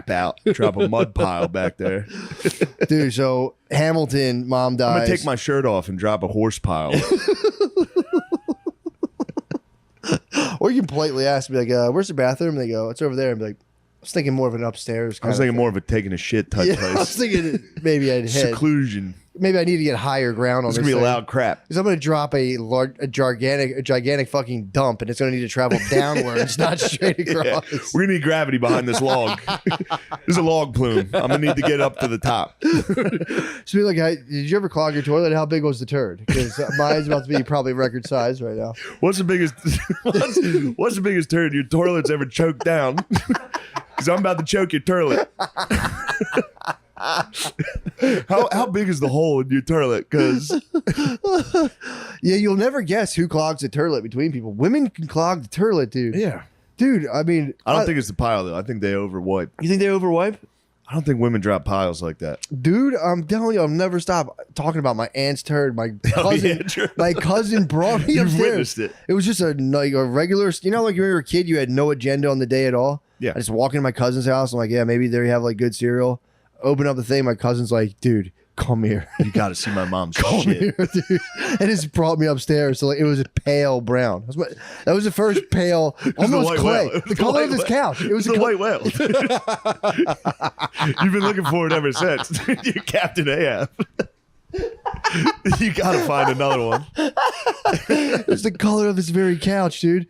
tap out, drop a mud pile back there. Dude, so Hamilton, mom dies. I'm going to take my shirt off and drop a horse pile. Or you can politely ask, be like, where's the bathroom? And they go, it's over there. And be like, I was thinking more of an upstairs. I was thinking more of a taking a shit type place. I was thinking maybe I'd head. Seclusion. Maybe I need to get higher ground on this. It's going to be thing. loud crap. Because I'm going to drop a gigantic fucking dump, and it's going to need to travel downwards, not straight across. Yeah. We're going to need gravity behind this log. There's a log plume. I'm going to need to get up to the top. So, like, did you ever clog your toilet? How big was the turd? Because mine's about to be probably record size right now. What's the biggest? What's the biggest turd your toilet's ever choked down? Because I'm about to choke your toilet. How big is the hole in your toilet? Because yeah, you'll never guess who clogs the toilet between people. Women can clog the toilet, dude. yeah, Dude, I mean, I don't think it's the pile though. I think they overwipe. you think they overwipe? I don't think women drop piles like that. Dude, I'm telling you, I'll never stop talking about my aunt's turd. My cousin, my cousin brought me You've upstairs. witnessed it. It was just a regular, like when you were a kid, you had no agenda on the day at all. Yeah. I just walk into my cousin's house. I'm like, yeah, maybe they have like good cereal. Open up the thing. My cousin's like, dude, come here. You got to see my mom's Come shit. here, dude. And just brought me upstairs. So like, it was a pale brown. That was the first pale, almost clay. The color of this couch. It was the white whale. You've been looking for it ever since. You're Captain Ahab. You got to find another one. It was the color of this very couch, dude.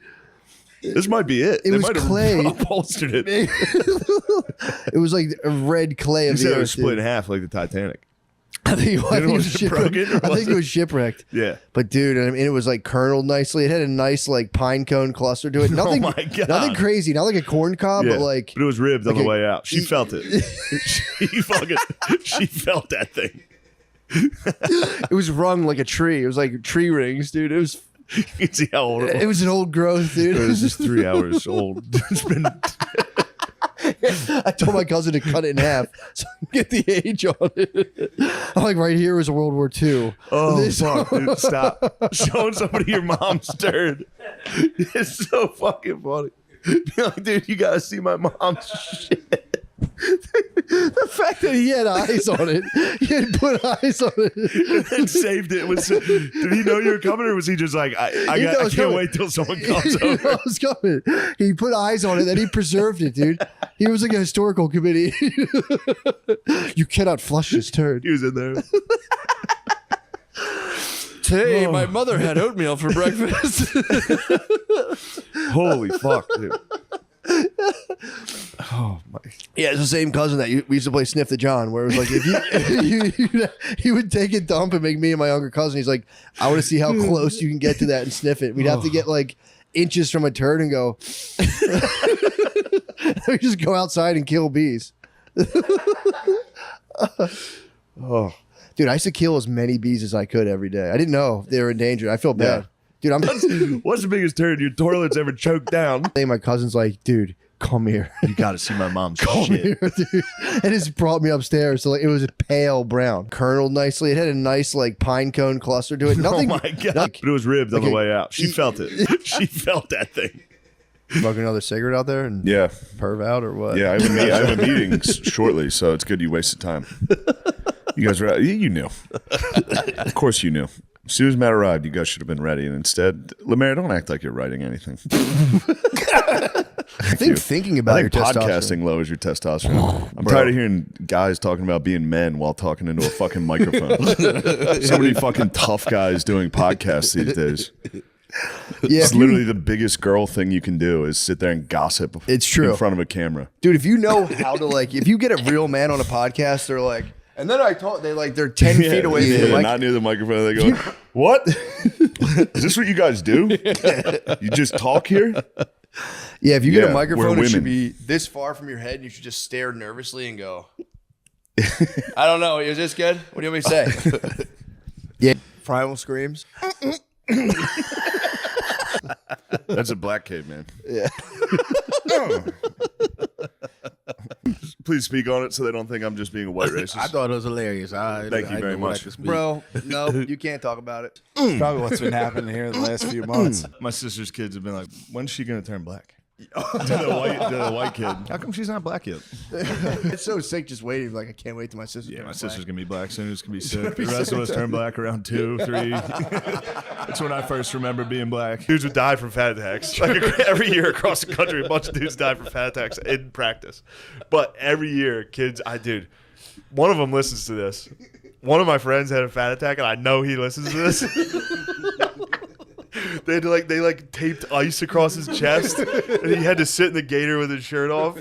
This might be it. It They was might have clay. upholstered it. It was like a red clay of You the said it earth. was split Dude. in half like the Titanic. I think it was broken, shipwrecked. or I was think it was shipwrecked. Yeah. But dude, I mean, it was like kerneled nicely. It had a nice like pine cone cluster to it. Nothing, Oh my God. nothing crazy. Not like a corn cob, Yeah. but like But it was ribbed on like the a- way out. She felt it. She felt that thing. it was rung like a tree. It was like tree rings, dude. It was You can see how old it was. it was an old growth, dude. It was just 3 hours old. It's been I told my cousin to cut it in half so I can get the age on it. I'm like, right here was World War II. Oh, fuck, dude. Stop showing somebody your mom's turd. It's so fucking funny. Be like, dude, you gotta see my mom's shit. The fact that he had eyes on it, he had put eyes on it. And saved it. Did he know you were coming, or was he just like, I can't wait till someone comes He knew over? I was coming. He put eyes on it, then he preserved it, dude. He was like a historical committee. You cannot flush this turd. He was in there. Today, my mother had oatmeal for breakfast. Holy fuck, dude. Oh my! Yeah, it's the same cousin that we used to play Sniff the John, where it was like if he would take a dump and make me and my younger cousin. He's like, I want to see how close you can get to that and sniff it. We'd have to get like inches from a turd and go. We just go outside and kill bees. Oh, dude, I used to kill as many bees as I could every day. I didn't know they were endangered. I feel bad. Yeah. Dude, what's the biggest turd your toilet's ever choked down? my cousin's like, dude, come here. You got to see my mom's Come shit. here, dude. And just brought me upstairs. So like, it was a pale brown, kerneled nicely. It had a nice like pine cone cluster to it. Nothing. Oh my God! Like, But it was ribbed on the okay. way out. She felt it. She felt that thing. smoking another cigarette out there and Yeah. perv out or what? Yeah, I have a meeting shortly, so it's good you wasted time. You guys were, you knew. Of course you knew. As soon as Matt arrived, you guys should have been ready. And instead, Lemaire, don't act like you're writing anything. I think thinking about I your think testosterone. podcasting lowers your testosterone. I'm tired of hearing guys talking about being men while talking into a fucking microphone. So many fucking tough guys doing podcasts these days. Yeah, It's literally the biggest girl thing you can do is sit there and gossip. It's true. In front of a camera. dude. If you know how to like, if you get a real man on a podcast, they're like, and then I told they're 10 feet away from the mic. Not near the microphone. They go, what? Is this what you guys do? You just talk here? Yeah, if you get Yeah, a microphone, we're it should women. be this far from your head, and you should just stare nervously and go. I don't know. Is this good? What do you want me to say? Yeah, primal screams. That's a black caveman. Yeah. Please speak on it so they don't think I'm just being a white racist. I thought it was hilarious. Thank you very knew what I much. could speak. Bro, no, you can't talk about it. It's probably what's been happening here the last few months. My sister's kids have been like, when's she going to turn black? to the white kid. How come she's not black yet? It's so sick just waiting. Like, I can't wait till my sister. Yeah, my turns sister's black. gonna be black soon. It's gonna be sick. The rest of us turn black around 2, 3. That's when I first remember being black. Dudes would die from fat attacks. Like every year across the country, a bunch of dudes die from fat attacks in practice. But every year, kids, dude, one of them listens to this. One of my friends had a fat attack, and I know he listens to this. They taped ice across his chest, and he had to sit in the gator with his shirt off.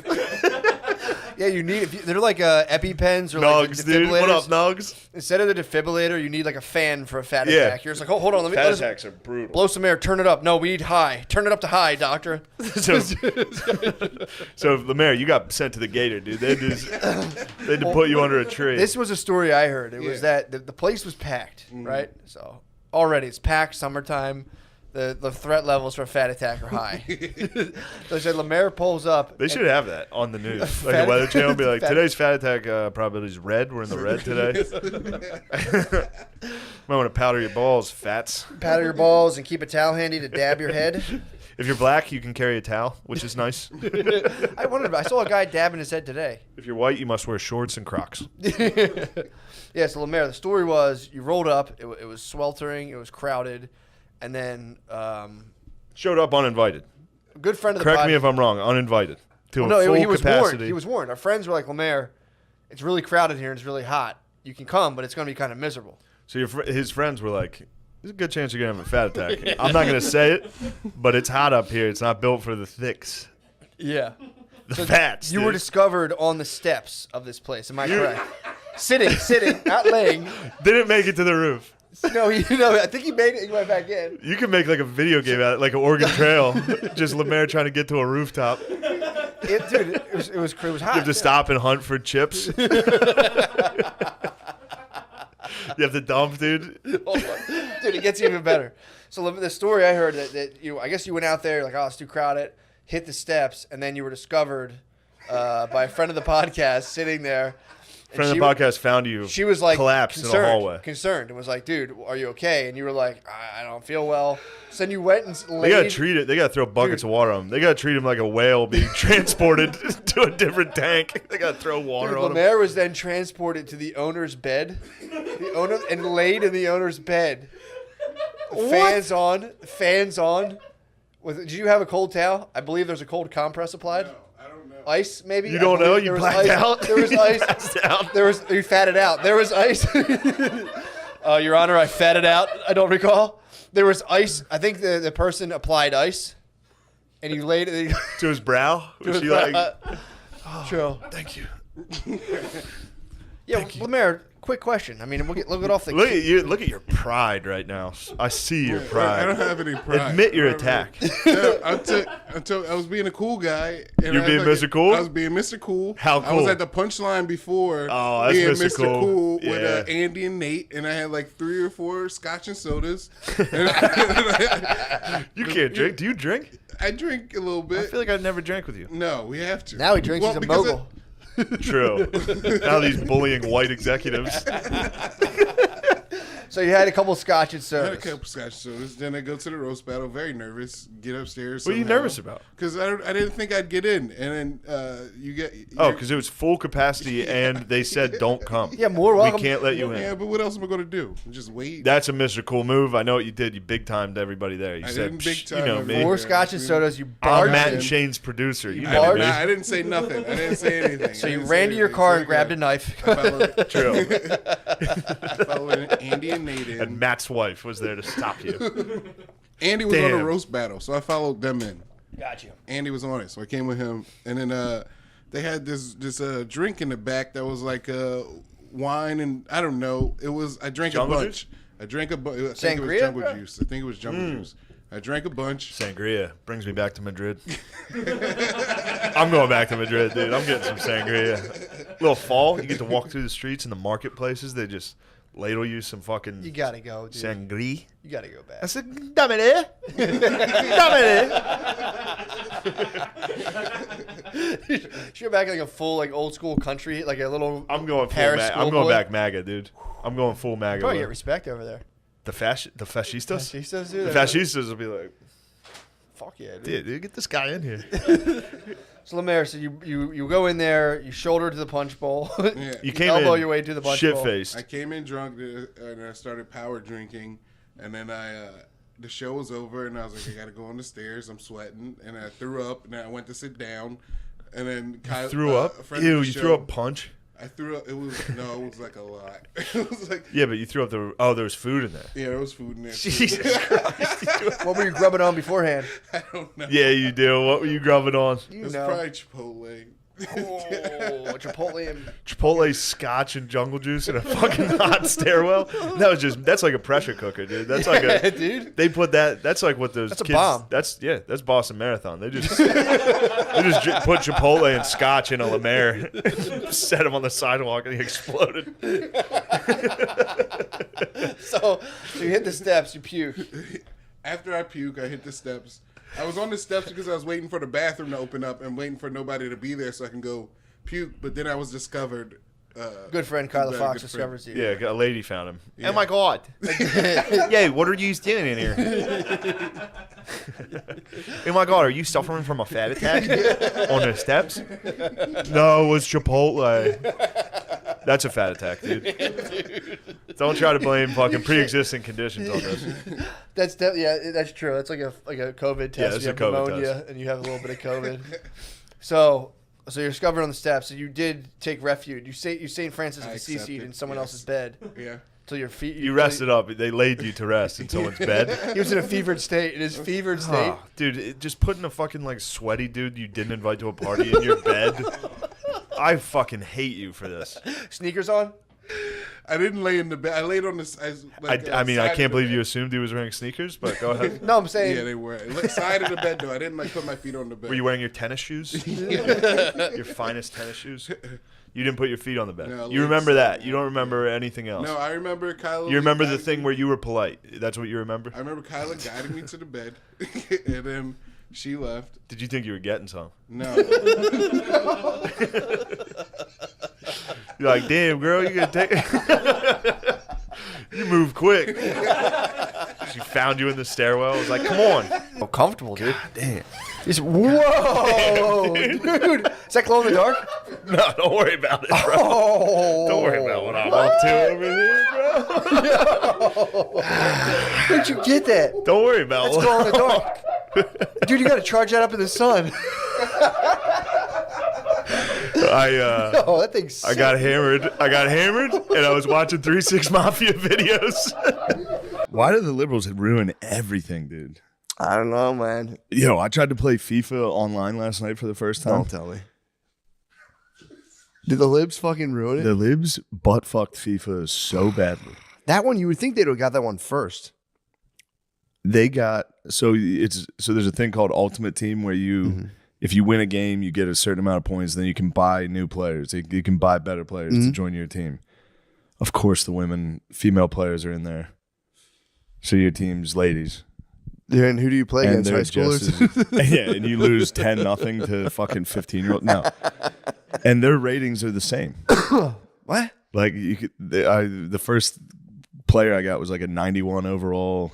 Yeah, you need. They're like EpiPens or Nugs, like dude. What up, defibrillators. Nugs? Instead of the defibrillator, you need like a fan for a fat Yeah. attack. You're just like, hold on, let me Fat let us attacks are brutal. blow some air. Turn it up. No, we need high. Turn it up to high, doctor. So Lemaire, you got sent to the gator, dude. They had to put you under a tree. This was a story I heard. It was that the place was packed, right? So already it's packed, summertime. The threat levels for a fat attack are high. So they said Lemaire pulls up. They should have that on the news. Like Fat- a weather channel be like, fat- today's fat attack probability is red. We're in the red today. Might want to powder your balls, fats. Powder your balls and keep a towel handy to dab your head. If you're black, you can carry a towel, which is nice. I saw a guy dabbing his head today. If you're white, you must wear shorts and Crocs. Yeah, so Lemaire, the story was you rolled up. It was sweltering. It was crowded. And then Showed up uninvited. a good friend of the Correct me pod- if I'm wrong. Uninvited to Well, a full he was capacity. warned. He was warned. Our friends were like, Lemaire, it's really crowded here and it's really hot. You can come, but it's going to be kind of miserable. So his friends were like, "There's a good chance you're gonna have a fat attack." I'm not gonna say it, but it's hot up here. It's not built for the thicks, Yeah. the fats. You dude. were discovered on the steps of this place. Am I correct? Sitting, not laying. Didn't make it to the roof. No, I think he made it. He went back in. You can make like a video game out of it, like an Oregon Trail. Just Lemaire trying to get to a rooftop. You Dude, it was hot. have to stop and hunt for chips. You have to dump, dude. Dude, it gets even better. So the story I heard that I guess you went out there like, oh, it's too crowded, hit the steps, and then you were discovered by a friend of the podcast sitting there. And Friend of the podcast found you. She was like collapsed in a hallway. concerned, and was like, "Dude, are you okay?" And you were like, "I don't feel well." So then you went and They gotta treat it. They gotta throw buckets of water on him. They gotta treat him like a whale being transported to a different tank. They gotta throw water Dude, on him. Lemaire was then transported to the owner's bed, and laid in the owner's bed. Fans on. Did you have a cold towel? I believe there's a cold compress applied. No, I don't know. Ice, maybe. You don't know? believe You there was blacked ice. out? There was You ice. passed out? You fatted out. There was ice. Your Honor, I fatted out. I don't recall. There was ice. I think the person applied ice, and he laid it. To his brow. Was she like, True. "Thank you"? Yeah, Lemaire. Quick question. I mean, we'll get off the. Look at you! Look at your pride right now. I see your pride. I don't have any pride. Admit your I don't attack. I was being a cool guy. And You're I being was Mr. Cool? I was being Mr. Cool. How I was cool? at the punchline before Oh, that's being Mr. Cool. with Yeah. Andy and Nate, and I had like 3 or 4 scotch and sodas. You can't drink. Do you drink? I drink a little I bit. feel like I've never drank with you. No, we have to. Now he drinks. Well, He's a because mogul. True. Now these bullying white executives. So you had a couple scotch and I had a sodas. couple scotch sodas. Then I go to the roast battle, very nervous. Get upstairs. What are you nervous about? Because I didn't think I'd get in, and then you get. Oh, because it was full capacity and they said don't come. Yeah, more We welcome. can't let you in. Yeah, but what else am I going to do? Just wait. That's a Mr. Cool move. I know what you did. You big timed everybody there. You I said, didn't big "Psh, you time know me. everybody. More scotch and sodas. You I'm barged Matt in. and Shane's producer. You You know barged- me. I didn't say nothing. I didn't say anything. So you ran to your car and grabbed a knife. True. I followed Andy and Nate in. And Matt's wife was there to stop you. Andy was on a Damn. roast battle, so I followed them in. Got you. Andy was on it, so I came with him. And then they had this drink in the back that was like wine and I don't know. It was I drank Jungle a bunch. juice? I drank a bunch. I think it was Sangria, jungle bro? juice. I think it was jungle juice. I drank a bunch. Sangria brings me back to Madrid. I'm going back to Madrid, dude. I'm getting some sangria. Little fall, you get to walk through the streets and the marketplaces. They just ladle you some fucking You gotta go, dude. sangria. You gotta go back. I said, dámele. You're back like a full like old school country, like a little. I'm going full Paris I'm going schoolboy. back MAGA, dude. I'm going full MAGA. Probably get bro. respect over there. The fascistas? Fascistas, dude. The fascistas will be like, Fuck yeah, dude. Dude, get this guy in here. So Lemaire, so you go in there, you shoulder to the punch bowl, Yeah. You came elbow in your way to the punch bowl. shit-faced. I came in drunk and I started power drinking, and then the show was over, and I was like, I gotta go on the stairs. I'm sweating, and I threw up, and then I went to sit down, and then Kyle Threw up? a friend of Ew, the you show- throw up punch? I threw up. It was like a lot. It was like Yeah, but you threw up there was food in there. yeah, there was food in there. Too. Jesus Christ. What were you grubbing on beforehand? I don't know. Yeah, you do. What were you grubbing on? You It was know. probably Chipotle. Oh, Chipotle and Chipotle scotch and jungle juice in a fucking hot stairwell? That's like a pressure cooker, dude. That's like a dude. They put that's like what those That's a kids, bomb. That's Boston Marathon. They just put Chipotle and scotch in a Lemaire, set him on the sidewalk, and he exploded. So you hit the steps, you puke. After I puke, I hit the steps. I was on the steps because I was waiting for the bathroom to open up and waiting for nobody to be there so I can go puke. But then I was discovered. Good friend by a Kyla good Fox friend. discovers you. Yeah, a lady found him. Yeah. Oh my god! Yeah, what are you doing in here? Oh my god, are you suffering from a fat attack on the steps? No, it was Chipotle. That's a fat attack, dude. Don't try to blame fucking pre-existing conditions on this. That's that's true. That's like a COVID test. that's you a have COVID pneumonia test. and you have a little bit of COVID. So you're discovered on the steps. So you did take refuge. You St. Francis of I Assisi accepted, in someone yes. else's bed Yeah. till your feet. You rested up. They laid you to rest in someone's bed. He was in a fevered state. In his fevered state. Oh, dude, just putting a fucking like sweaty dude you didn't invite to a party in your bed. I fucking hate you for this. Sneakers on. I didn't lay in the bed. I laid on the. I mean, I can't believe you assumed he was wearing sneakers, but go ahead. No, I'm saying. Yeah, they were. Side of the bed though. I didn't put my feet on the bed. Were you wearing your tennis shoes? Your finest tennis shoes? You didn't put your feet on the bed. No, You remember that. You don't remember anything else. No, I remember Kyla. You remember the guided thing me- where you were polite. That's what you remember? I remember Kyla guided me to the bed, and then she left. Did you think you were getting some? No. You're like, damn, girl, you gonna take You move quick. She found you in the stairwell. I was like, come on. Oh, comfortable, dude. Damn. He's, whoa, dude. Is that glow in the dark? No, don't worry about it, bro. Oh. Don't worry about what I'm up to over here, bro. Where'd you get that? Don't worry about That's what glow in the dark. Dude, you got to charge that up in the sun. Oh, that thing's I got hammered, and I was watching 3 6 Mafia videos. Why do the liberals ruin everything, dude? I don't know, man. Yo, I tried to play FIFA online last night for the first time. Don't tell me. Did the libs fucking ruin it? The libs butt fucked FIFA so badly. That one, you would think they'd have got that one first. They got so there's a thing called Ultimate Team where you if you win a game, you get a certain amount of points, then you can buy new players. You can buy better players to join your team. Of course, the female players are in there. So your team's ladies. Yeah, and who do you play And against? High they're schoolers? just yeah, and you lose 10-0 to fucking 15-year-old. No, and their ratings are the same. What? Like the first player I got was like a 91 overall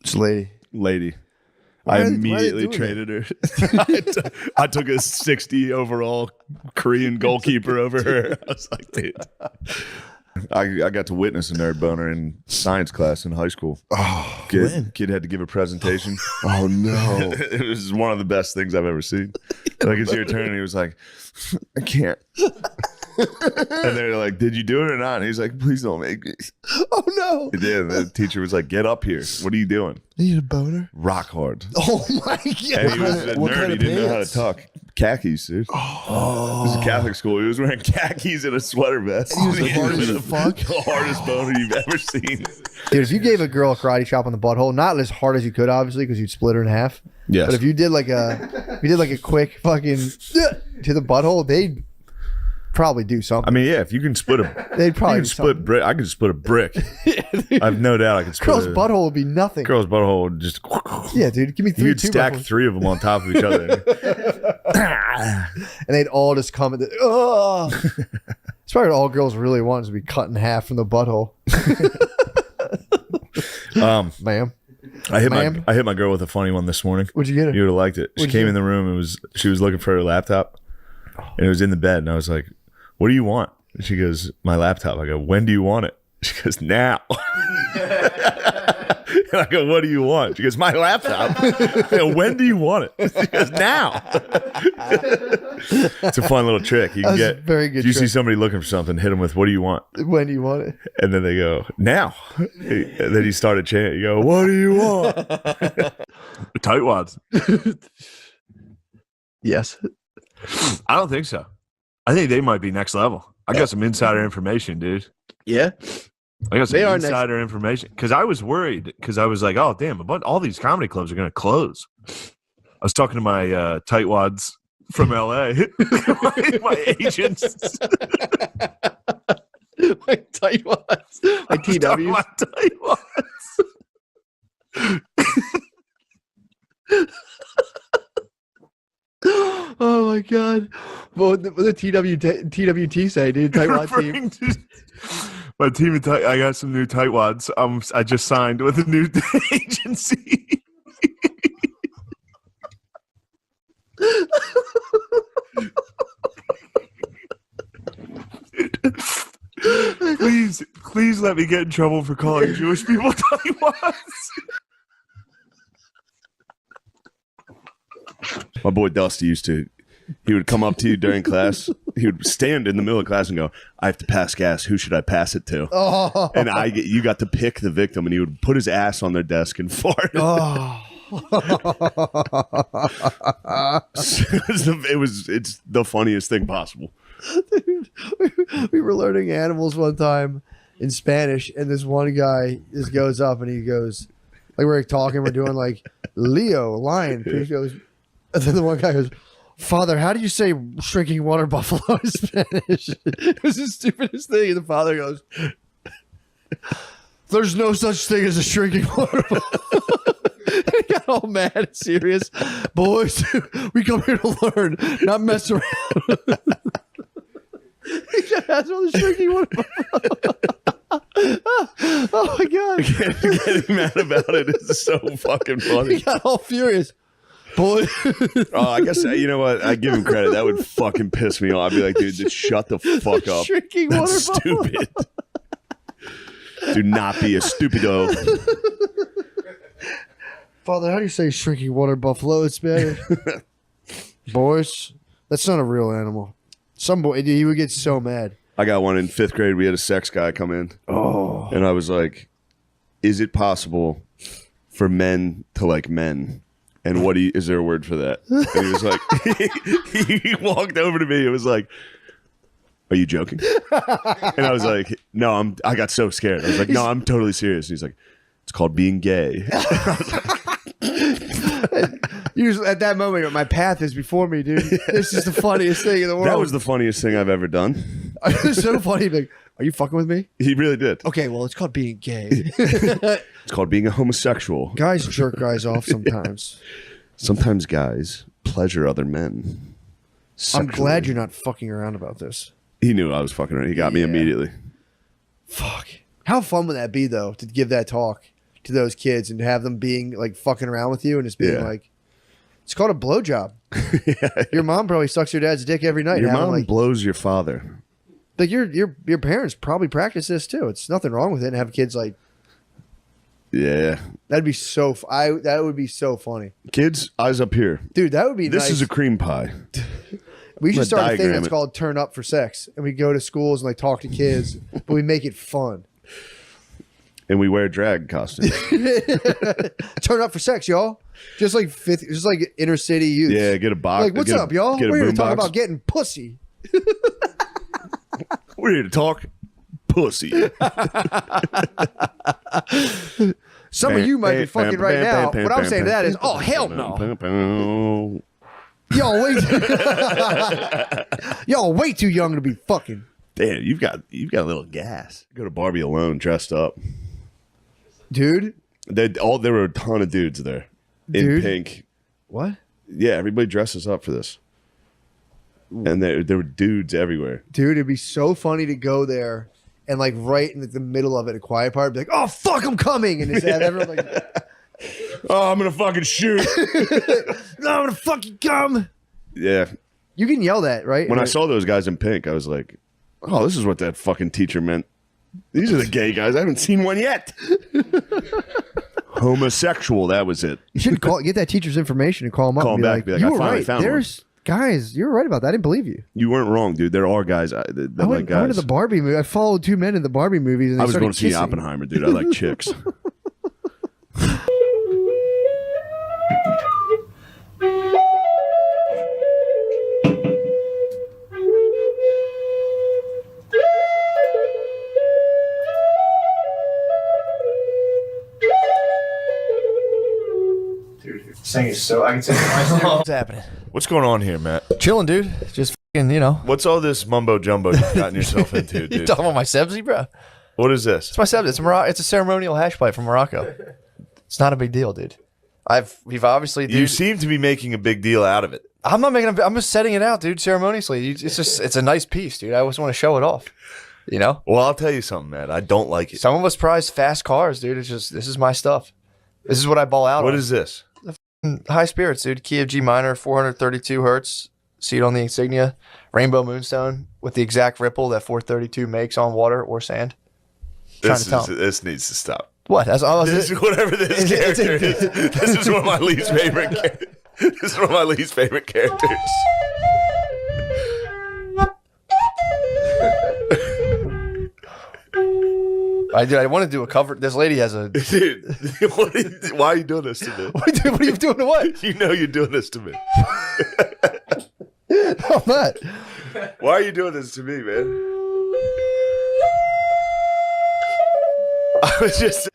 Just lady. lady. Why I are they immediately doing traded her. I took a 60 overall Korean goalkeeper over her. I was like, dude. I got to witness a nerd boner in science class in high school. Oh, Kid had to give a presentation. Oh, no. It was one of the best things I've ever seen. Like, it's your turn. And he was like, I can't. And they're like, did you do it or not? And he's like, please don't make me. Oh, no. Yeah, the teacher was like, get up here. What are you doing? You need a boner? Rock hard. Oh, my God. And he was a What nerd. kind He of didn't know how to pants? talk. Khakis, dude. Oh. This is a Catholic school. He was wearing khakis and a sweater vest. He was the hardest as fuck. The hardest boner you've ever seen. Dude, if you gave a girl a karate chop on the butthole, not as hard as you could, obviously, because you'd split her in half. Yes. But if you did like a quick fucking to the butthole, they'd probably do I something. mean, yeah, if you can split a They'd probably you do can split brick. I could split a brick. I have no doubt I could split Girl's a butthole would be nothing. girl's butthole would just Yeah, dude, give me you could two stack buttholes. 3 of them on top of each other. And they'd all just come at the. Oh. It's probably what all girls really want is to be cut in half from the butthole, ma'am. I hit Ma'am? my girl with a funny one this morning. What'd you get her? You would have liked it. She What'd you came get? in the room and she was looking for her laptop, and it was in the bed. And I was like, "What do you want?" And she goes, "My laptop." I go, "When do you want it?" She goes, "Now." And I go, "What do you want?" She goes, "My laptop." I go, "When do you want it?" She goes, "Now." It's a fun little trick. You That can was a get. very good If you see trick. somebody looking for something, hit them with, "What do you want?" When do you want it? And then they go, "Now." And then he started chanting. You go, "What do you want?" Tightwads. Yes. I don't think so. I think they might be next level. I got some insider information, dude. Yeah. I got some They are next- insider information because I was worried because I was like, oh damn, all these comedy clubs are going to close. I was talking to my tightwads from LA, my agents, My tight ones. My TWs. my tightwads. Oh my god. What the TWT say, dude? Tightwad team. Referring to my team of I got some new tightwads. I just signed with a new agency. Please let me get in trouble for calling Jewish people tightwads. My boy Dusty he would come up to you during class. He would stand in the middle of class and go, "I have to pass gas. Who should I pass it to?" Oh. And you got to pick the victim, and he would put his ass on their desk and fart. Oh. It's the funniest thing possible. Dude, we were learning animals one time in Spanish, and this one guy just goes up and he goes, like we're talking, we're doing like Leo, lion. He goes, and then the one guy goes, "Father, how do you say shrinking water buffalo in Spanish?" It was the stupidest thing. And the father goes, "There's no such thing as a shrinking water buffalo." He got all mad and serious. "Boys, we come here to learn, not mess around." He kept asking about the shrinking water buffalo. Oh my god. Getting mad about it is so fucking funny. He got all furious. Boy. Oh, I guess, you know what? I give him credit. That would fucking piss me off. I'd be like, dude, just shut the fuck up. Shrinking water That's buffalo. stupid. Do not be a stupido. Father, how do you say shrinking water buffalo in Spanish? Boys, that's not a real animal. Some boy, he would get so mad. I got one in 5th grade. We had a sex guy come in. Oh. And I was like, is it possible for men to like men? And is there a word for that? And he was like, he walked over to me and was like, "Are you joking?" And I was like, "No, I got so scared." I was like, "No, I'm totally serious." And he's like, "It's called being gay." Usually at that moment, my path is before me, dude. This is the funniest thing in the world. That was the funniest thing I've ever done. It's so funny. Like, are you fucking with me? He really did. Okay, well, it's called being gay. It's called being a homosexual. Guys jerk guys off sometimes. Sometimes guys pleasure other men. I'm glad sexually. you're not fucking around about this. He knew I was fucking around. He got me immediately. Fuck. How fun would that be, though, to give that talk to those kids and have them being like fucking around with you and just being Yeah. like, it's called a blowjob. Your mom probably sucks your dad's dick every night. Your and have mom them, like, blows your father. like your parents probably practice this too. It's nothing wrong with it. And have kids like Yeah. that'd be so. That would be so funny, Kids, eyes up here. dude. That would be. This nice. is a cream pie. We should I'm start gonna a thing diagram that's it. called "Turn Up for Sex," and we go to schools and like talk to kids, but we make it fun. And we wear drag costumes. Turn up for sex, y'all. Just like inner city youth. Yeah, get a box. Like, what's up, y'all? Get a We're here to boom talk box. about getting pussy. We're here to talk pussy. Some of you might be fucking right now. What I'm saying to that is, oh hell no. Y'all way too young to be fucking. Damn, you've got a little gas. Go to Barbie alone, dressed up. Dude. There were a ton of dudes there in Dude. pink. What? Yeah, everybody dresses up for this. And there were dudes everywhere. Dude, it'd be so funny to go there and like right in the middle of it, a quiet part, be like, oh fuck, I'm coming. And just have everyone like Oh, I'm gonna fucking shoot. No, I'm gonna fucking come. Yeah. You can yell that, right? When I saw those guys in pink, I was like, oh, this is what that fucking teacher meant. These are the gay guys. I haven't seen one yet. Homosexual, that was it. You should get that teacher's information and call him up. Call and him back, be like, you I were finally right. found There's guys, you were right about that. I didn't believe you. You weren't wrong, dude. There are guys that I like went guys. to the Barbie movie. I followed two men in the Barbie movies, and they I was started going to see kissing. Oppenheimer, dude. I like chicks. Singing so I can say what's happening. What's going on here, Matt? Chilling, dude. Just fucking, What's all this mumbo jumbo you've gotten yourself into, You dude? talking about my sebzi, bro? What is this? It's my sebzi. It's a ceremonial hash pipe from Morocco. It's not a big deal, dude. We've obviously. You Dude, seem to be making a big deal out of it. I'm not making. I'm just setting it out, dude. Ceremoniously. It's a nice piece, dude. I always want to show it off. You know. Well, I'll tell you something, Matt. I don't like it. Some of us prize fast cars, dude. It's just this is my stuff. This is what I ball out. What on. is this? High spirits, dude. Key of G minor, 432 hertz. See it on the insignia. Rainbow moonstone with the exact ripple that 432 makes on water or sand. This needs to stop. What? This, whatever this character is, this is one of my least favorite. This is one of my least favorite characters. I want to do a cover. This lady has a. Dude, why are you doing this to me? What are you doing to what? You know you're doing this to me. I'm not. Why are you doing this to me, man? I was just.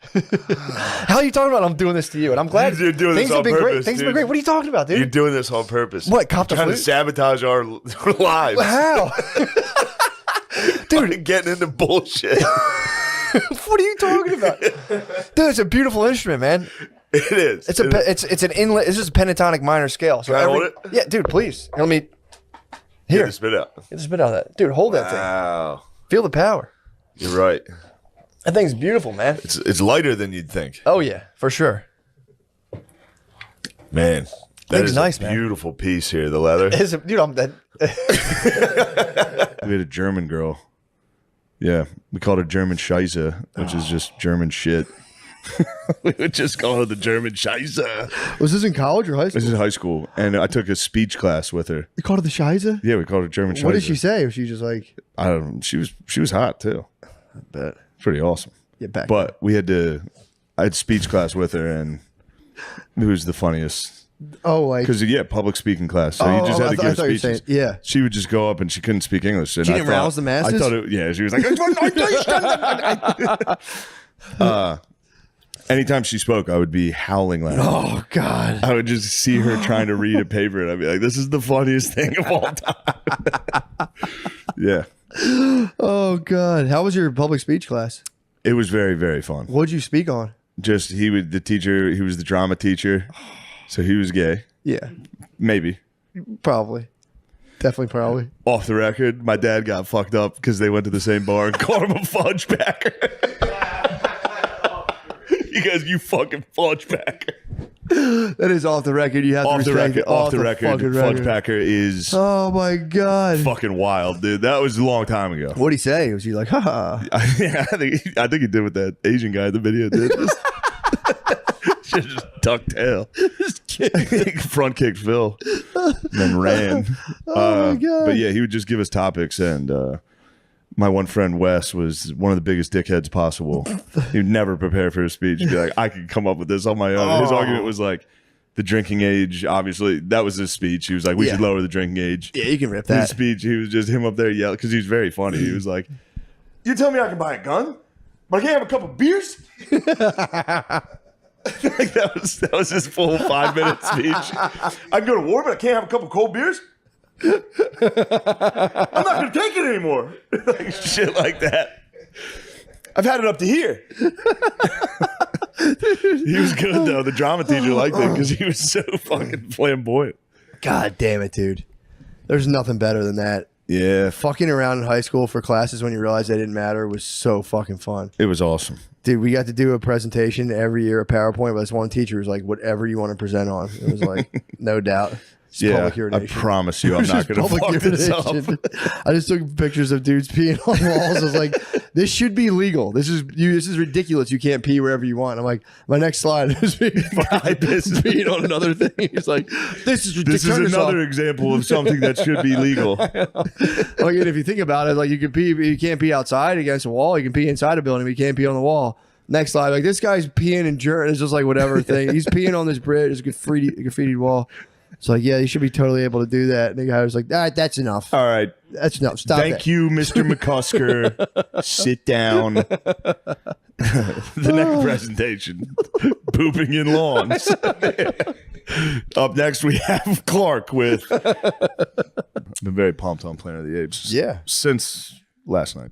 How are you talking about I'm doing this to you? And I'm glad You're doing things this have on been great. purpose, Things have been dude. great. What are you talking about, dude? You're doing this on purpose. What, cop the trying to flute? sabotage our lives. How? Dude, getting into bullshit. What are you talking about? Dude, it's a beautiful instrument, man. It is. It's an inlet. It's just a pentatonic minor scale. So Can I hold it? Yeah, dude, please. Let me. Get Here, the spit out. get the spit out of that, dude. Hold that thing. Wow. Feel the power. You're right. That thing's beautiful, man. It's lighter than you'd think. Oh yeah, for sure. Man, that Thing's is nice, a man. beautiful piece here, the leather. Dude, I'm dead. We had a German girl. Yeah, we called her German Scheisse, which is just German shit. We would just call her the German Scheisse. Was this in college or high school? This is high school, and I took a speech class with her. You called her the Shiza? Yeah, we called her German Scheisse. What did she say? Was she just like, I don't know. She was hot too. I bet. Pretty awesome. Get back. But I had speech class with her, and it was the funniest. Oh, like. Because, public speaking class. So you just had to I give thought you were speeches. saying, yeah. She would just go up and she couldn't speak English. And She didn't rouse the masses? I thought she was like, anytime she spoke, I would be howling laughing. Oh, God. I would just see her trying to read a paper, and I'd be like, this is the funniest thing of all time. Yeah. Oh, God. How was your public speech class? It was very, very fun. What'd you speak on? Just, he was the drama teacher. So he was gay. Yeah. Maybe. Probably. Definitely, probably. Off the record, my dad got fucked up because they went to the same bar and called him a fudge packer. You fucking fudge packer. That is off the record. You have Off to the respect record, it. off the record, fucking fudge packer is Oh, my God. fucking wild, dude. That was a long time ago. What'd he say? Was he like, ha? Yeah, I think he did what that Asian guy in the video did. Just duck tail. Front kicked Phil. And then ran. Oh, my God. But yeah, he would just give us topics, and my one friend Wes was one of the biggest dickheads possible. He would never prepare for a speech. He'd be like, I could come up with this on my own. His argument was like, the drinking age, obviously, that was his speech. He was like, we should lower the drinking age. Yeah, you can rip His that. speech, he was just him up there yelling, because he was very funny. He was like, you tell me I can buy a gun, but I can't have a couple beers? Like that was his full 5-minute speech. I can go to war, but I can't have a couple cold beers? I'm not going to take it anymore. Like shit like that. I've had it up to here. He was good, though. The drama teacher liked it because he was so fucking flamboyant. God damn it, dude. There's nothing better than that. Yeah, Fucking around in high school for classes when you realized they didn't matter was so fucking fun. it was awesome. Dude, we got to do a presentation every year, a PowerPoint, but this one teacher was like, whatever you want to present on. It was like, no doubt. It's Yeah, public I urination. promise you, I'm not going to fuck this up. I just took pictures of dudes peeing on walls. I was like, this should be legal. This is ridiculous. You can't pee wherever you want. I'm like, my next slide is me peeing on another thing. He's like, this is ridiculous. This is another example of something that should be legal. Like, and if you think about it, like you can pee, you can't pee outside against a wall. You can pee inside a building, but you can't pee on the wall. Next slide, like this guy's peeing and journey. It's just like whatever thing. He's peeing on this bridge. It's a graffiti wall. It's like, yeah, you should be totally able to do that. And the guy was like, that's enough. All right. That's enough. Stop Thank you, Mr. McCusker. Sit down. The next presentation, pooping in lawns. Up next, we have Clark with. I've been very pumped on Planet of the Apes. Yeah. Since last night.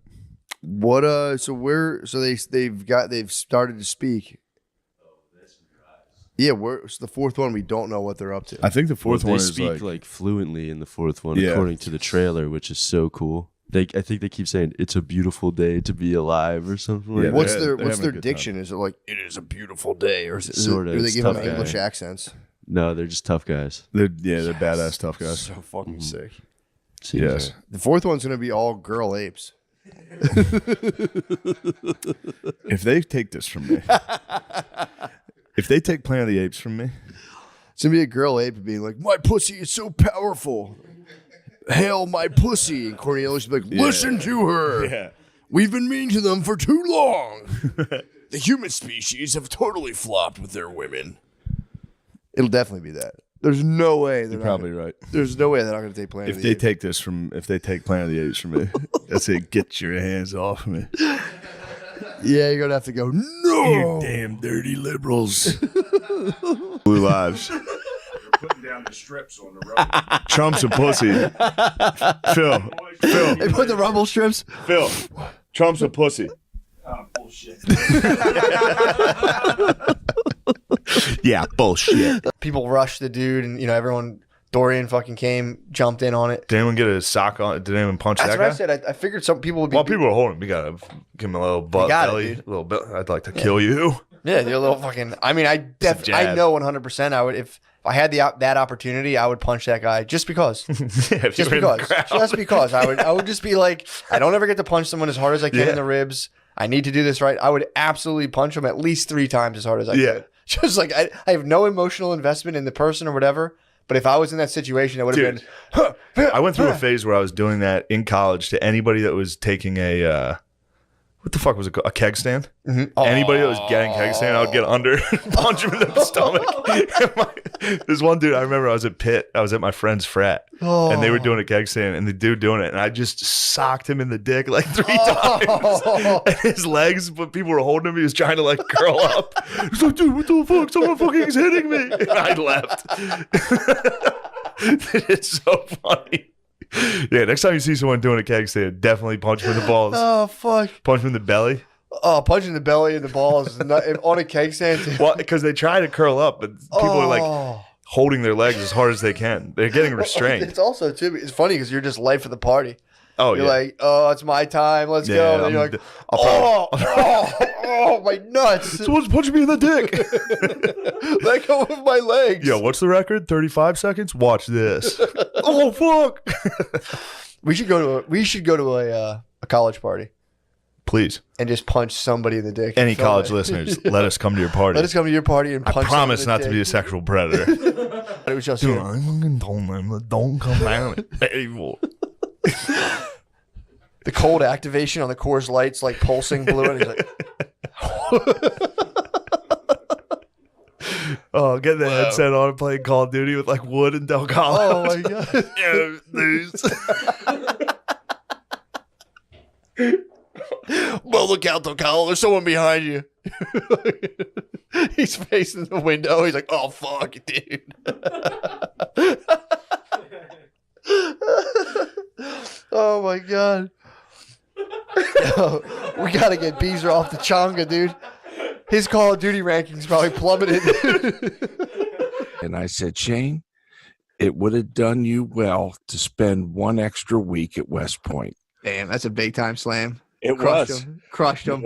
What they've started to speak. Yeah, so the fourth one we don't know what they're up to. I think the fourth one they is speak like fluently in the fourth one, Yeah. according to the trailer, which is so cool. I think they keep saying it's a beautiful day to be alive or something like Yeah, that. What's they're their having a good diction? Is it like it is a beautiful day, or Sorta, do they it's give them tough English guy. accents? No, they're just tough guys. they're badass tough guys. So fucking sick. Yes. The fourth one's gonna be all girl apes. If they take this from me, if they take Planet of the Apes from me, It's gonna be a girl ape being like, "My pussy is so powerful. Hail my pussy!" And Cornelius will be like, "Listen to her. yeah. We've been mean to them for too long. The human species have totally flopped with their women." It'll definitely be that. There's no way they're You're not probably gonna, right. There's no way they're not going to take Planet If of the they Apes. take this from, if they take Planet of the Apes from me, that's it. Get your hands off me, Yeah, you're gonna have to go. No, damn dirty liberals. Blue lives. Putting down the strips on the road. Trump's a pussy. Phil, they put the rumble strips. Phil. Trump's a pussy. Oh, bullshit. Yeah, bullshit. People rushed the dude, and everyone. Dorian fucking came, jumped in on it. Did anyone get a sock on? Did anyone punch That's that what guy? I said. I figured some people would be. While people were holding him, we gotta give him a little butt got it, belly, dude. a little bit. I'd like to kill you. Yeah, they're a little fucking. I mean, I jab. know 100%. I would if I had that opportunity, I would punch that guy just because. Yeah, if Just you were in the because. crowd. Just because. I would just be like, I don't ever get to punch someone as hard as I can Yeah. in the ribs. I need to do this right. I would absolutely punch him at least 3 times as hard as I Yeah. could. Just like I have no emotional investment in the person or whatever. But if I was in that situation, it would have Dude, been. I went through a phase where I was doing that in college to anybody that was taking a what the fuck was it called? A keg stand? Anybody that was getting keg stand, I would get under and punch him in the stomach. This one dude, I remember I was at Pitt. I was at my friend's frat. And they were doing a keg stand, and the dude doing it, and I just socked him in the dick like 3 times. And his legs, but people were holding him. He was trying to like curl up. He's like, dude, what the fuck? Someone fucking is hitting me. And I left. It's so funny. Yeah, next time you see someone doing a keg stand, definitely punch him in the balls. Oh fuck! Punch him in the belly. Oh, punching the belly and the balls on a keg stand. Too. Well, because they try to curl up, but people are like Oh. holding their legs as hard as they can. They're getting restrained. It's also too. It's funny because you're just late for the party. Oh, You're yeah. like, oh, it's my time. Let's Yeah, go. And then you're I'm- like, I'll oh, my nuts. Someone's punching me in the dick. Let go of my legs. Yo, what's the record? 35 seconds? Watch this. Oh, fuck. We should go to a college party Please, and just punch somebody in the dick. any Film college it. listeners, let us come to your party. Let us come to your party and I punch. promise someone not in to the be a dick. sexual predator. It was just Dude, you. I fucking told them, don't come down anymore. The cold activation on the Coors Lights, like pulsing blue, and he's like, Oh, get the headset on and play Call of Duty with like Wood and Del Collo. oh my god. Yeah, dudes. Well, look out, Del there's someone behind you. He's facing the window. He's like, oh, fuck, dude. Oh, my God. Yo, we got to get Beezer off the chonga, dude. His Call of Duty rankings probably plummeted. And I said, Shane, it would have done you well to spend one extra week at West Point. Damn, that's a big time slam. It Crushed was. him. Crushed him.